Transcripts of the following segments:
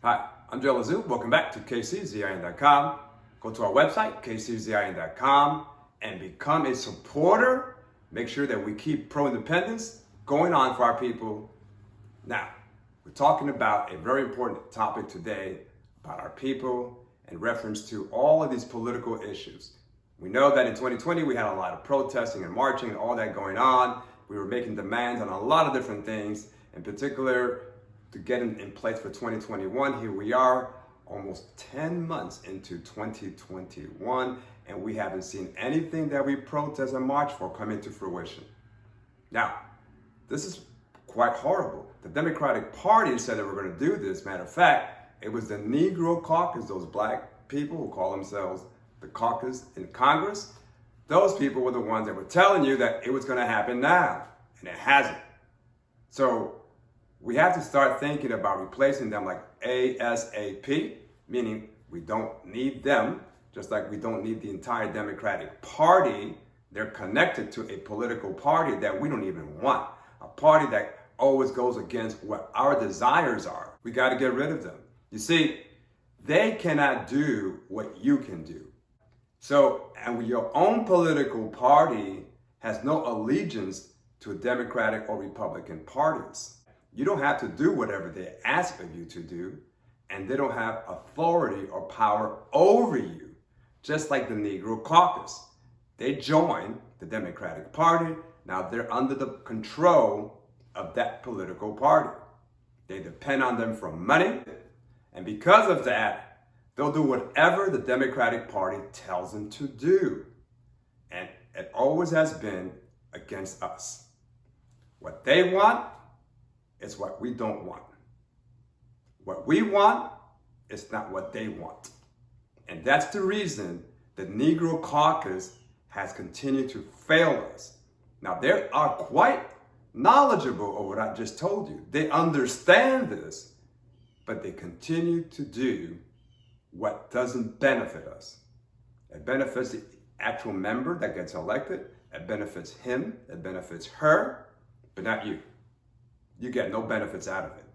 Hi, I'm Joe Lazoo. Welcome back to kczin.com. Go to our website, kczin.com, and become a supporter. Make sure that we keep pro-independence going on for our people. Now, we're talking about a very important topic today about our people in reference to all of these political issues. We know that in 2020, we had a lot of protesting and marching and all that going on. We were making demands on a lot of different things, in particular, to get in place for 2021. Here we are, almost 10 months into 2021, and we haven't seen anything that we protest and march for come into fruition. Now, this is quite horrible. The Democratic Party said that we're going to do this. Matter of fact, it was the Negro Caucus, those black people who call themselves the Caucus in Congress. Those people were the ones that were telling you that it was going to happen now, and it hasn't. So we have to start thinking about replacing them like ASAP, meaning we don't need them, just like we don't need the entire Democratic Party. They're connected to a political party that we don't even want, a party that always goes against what our desires are. We got to get rid of them. You see, they cannot do what you can do. So, and your own political party has no allegiance to Democratic or Republican parties. You don't have to do whatever they ask of you to do, and they don't have authority or power over you, just like the Negro Caucus. They joined the Democratic Party. Now they're under the control of that political party. They depend on them for money, and because of that, they'll do whatever the Democratic Party tells them to do. And it always has been against us. What they want is what we don't want. What we want is not what they want. And that's the reason the Negro Caucus has continued to fail us. Now, they are quite knowledgeable of what I just told you. They understand this, but they continue to do what doesn't benefit us. It benefits the actual member that gets elected. It benefits him. It benefits her, but not you. You get no benefits out of it.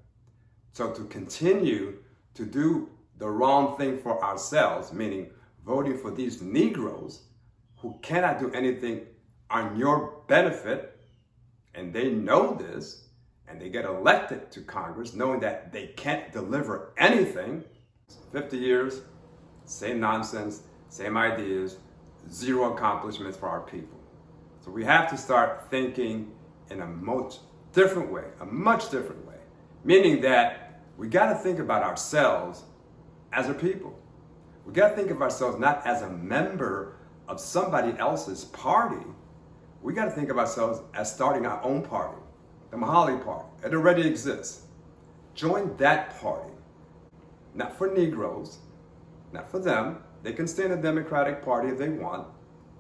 So to continue to do the wrong thing for ourselves, meaning voting for these Negroes who cannot do anything on your benefit, and they know this, and they get elected to Congress knowing that they can't deliver anything. 50 years, same nonsense, same ideas, zero accomplishments for our people. So we have to start thinking in a much different way, meaning that we got to think about ourselves as a people. We got to think of ourselves not as a member of somebody else's party. We got to think of ourselves as starting our own party, the Mahali Party. It already exists. Join that party. Not for Negroes, not for them. They can stay in the Democratic Party if they want.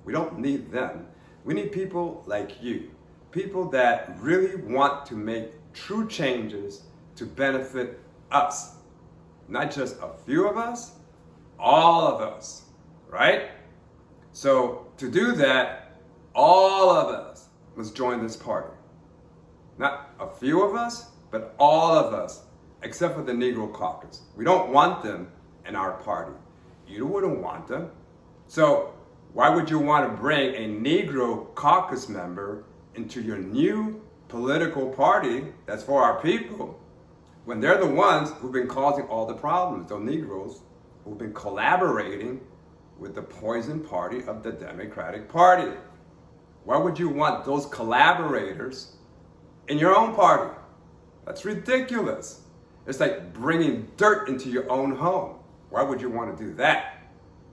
We don't need them. We need people like you. People that really want to make true changes to benefit us. Not just a few of us, all of us, right? So to do that, all of us must join this party. Not a few of us, but all of us, except for the Negro Caucus. We don't want them in our party. You wouldn't want them. So why would you want to bring a Negro Caucus member into your new political party that's for our people, when they're the ones who've been causing all the problems, those Negroes who've been collaborating with the poison party of the Democratic Party? Why would you want those collaborators in your own party? That's ridiculous. It's like bringing dirt into your own home. Why would you want to do that?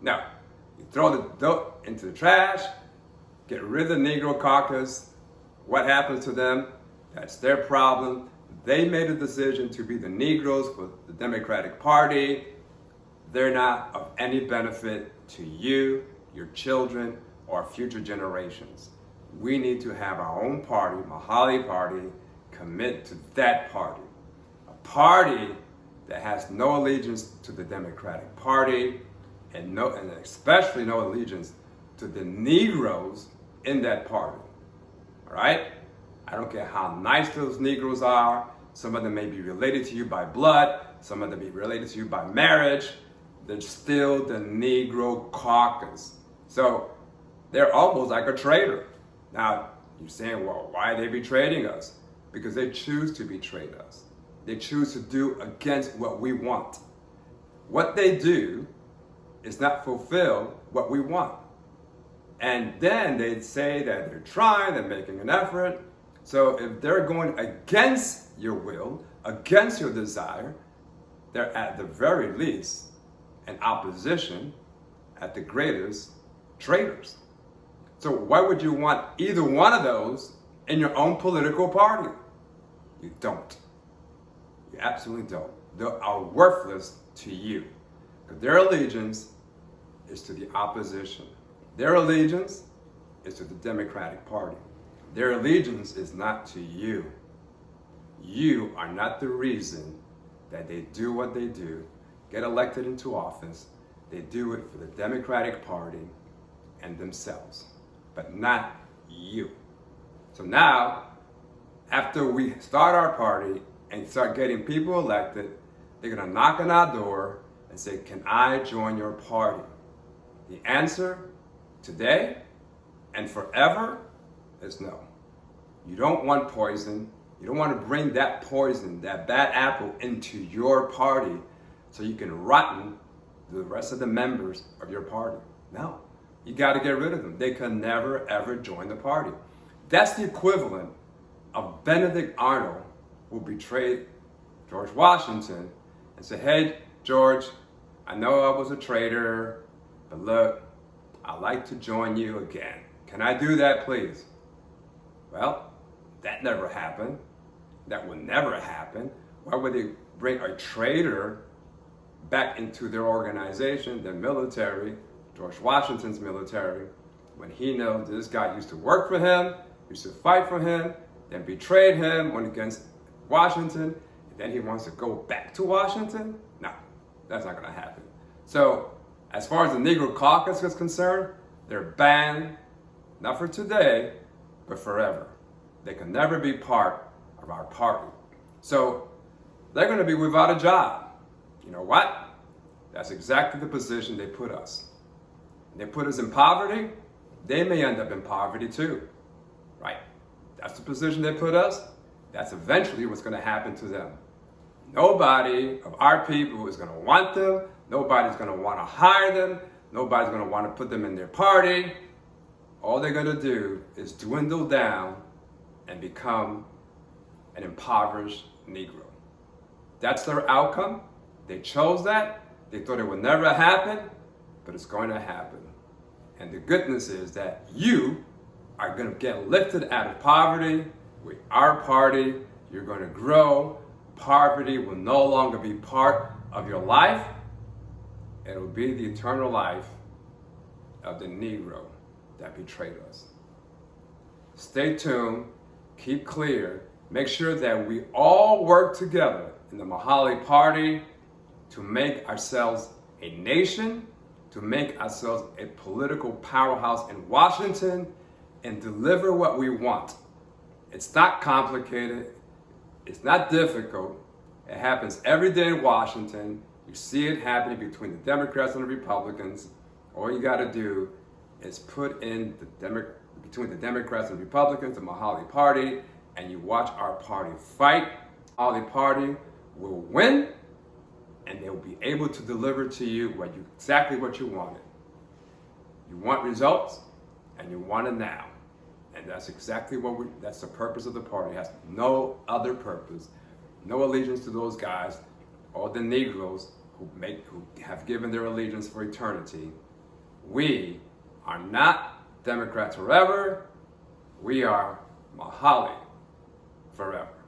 No, you throw the dirt into the trash, get rid of the Negro Caucus. What happens to them? That's their problem. They made a decision to be the Negroes for the Democratic Party. They're not of any benefit to you, your children, or future generations. We need to have our own party, Mahali Party, commit to that party. A party that has no allegiance to the Democratic Party and especially no allegiance to the Negroes in that party. All right? I don't care how nice those Negroes are. Some of them may be related to you by blood. some of them be related to you by marriage, they're still the Negro Caucus. So they're almost like a traitor. Now, you're saying, well, why are they betraying us? Because they choose to betray us. They choose to do against what we want. What they do is not fulfill what we want. And then they say that they're trying, they're making an effort. So if they're going against your will, against your desire, they're at the very least in opposition, at the greatest, traitors. So why would you want either one of those in your own political party? You don't. You absolutely don't. They are worthless to you. Because their allegiance is to the opposition. Their allegiance is to the Democratic Party. Their allegiance is not to you. You are not the reason that they do what they do, get elected into office. They do it for the Democratic Party and themselves, but not you. So now, after we start our party and start getting people elected, they're gonna knock on our door and say, can I join your party? The answer today and forever is no. You don't want poison. You don't want to bring that poison, that bad apple, into your party so you can rotten the rest of the members of your party. No, you got to get rid of them. They can never, ever join the party. That's the equivalent of Benedict Arnold, who betrayed George Washington and said, hey, George, I know I was a traitor, but look, I'd like to join you again. Can I do that, please? Well, that never happened. That will never happen. Why would they bring a traitor back into their organization, their military, George Washington's military, when he knows this guy used to work for him, used to fight for him, then betrayed him, went against Washington, and then he wants to go back to Washington? No, that's not going to happen. So, as far as the Negro Caucus is concerned, they're banned, not for today, but forever. They can never be part of our party. So they're going to be without a job. You know what? That's exactly the position they put us. They put us in poverty. They may end up in poverty too, right? That's the position they put us. That's eventually what's going to happen to them. Nobody of our people is going to want them. Nobody's going to want to hire them. Nobody's going to want to put them in their party. All they're going to do is dwindle down and become an impoverished Negro. That's their outcome. They chose that. They thought it would never happen, but it's going to happen. And the goodness is that you are going to get lifted out of poverty with our party. You're going to grow. Poverty will no longer be part of your life. It will be the eternal life of the Negro that betrayed us. Stay tuned. Keep clear. Make sure that we all work together in the Mahali Party to make ourselves a nation, to make ourselves a political powerhouse in Washington, and deliver what we want. It's not complicated. It's not difficult. It happens every day in Washington. You see it happening between the Democrats and the Republicans. All you got to do is put in between the Democrats and Republicans, the Mahali Party, and you watch our party fight. Mahali Party will win, and they will be able to deliver to you exactly what you wanted. You want results, and you want it now. And that's exactly that's the purpose of the party. It has no other purpose, no allegiance to those guys, or the Negroes who have given their allegiance for eternity. We are not Democrats forever. We are Mahali forever.